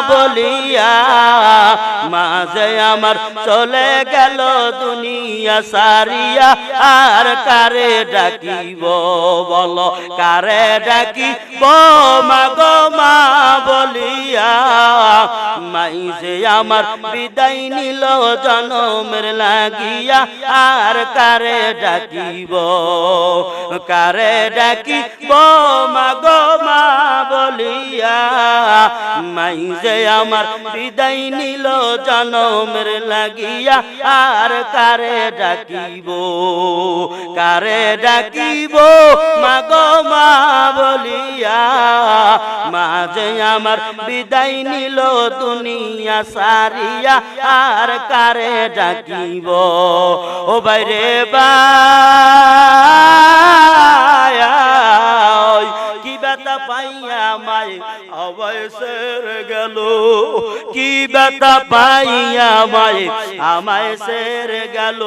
বলিয়া মাঝে আমার চলে গেল দুনিয়া সারিয়া আর কারে ডাকিব বলো কারে ডাকিব মাগো মা বলিয়া মাইজে আমার বিদায় নিল জনমের লাগিয়া আর কারে ডাকিব মাগো মা বলিয়া মাইজে আমার বিদায় নিল জনমের লাগিয়া আর কারে ডাকিব মাগো মা বলিয়া মাঝে আমার বিদায় নিল দুনিয়া সারিয়া আর কারে ডাকিব ও বাইরে কি ব্যথা পাইয়া মাই অবসর গেল কি ব্যথা পাইয়া মাই আমায় সের গেল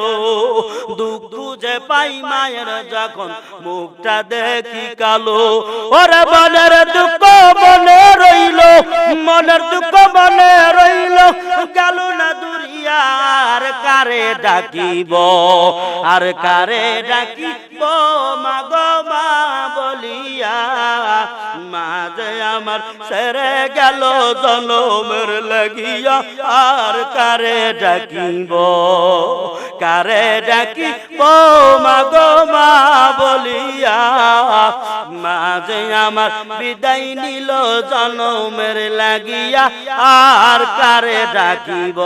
দুঃখ যে পাই মায়ের যখন মুখটা দেখি কালো ওরে মনের দুঃখ মনে রইল গেল না দুরিয়া আর কারে ডাকিব মাগো মা বলিয়া মাঝে আমার সেরে গেল জনমের লাগিয়া আর কারে ডাকিব মাগো মা বলিয়া মাঝে আমার বিদায় নিল জনমের লাগিয়া আর কারে ডাকিব।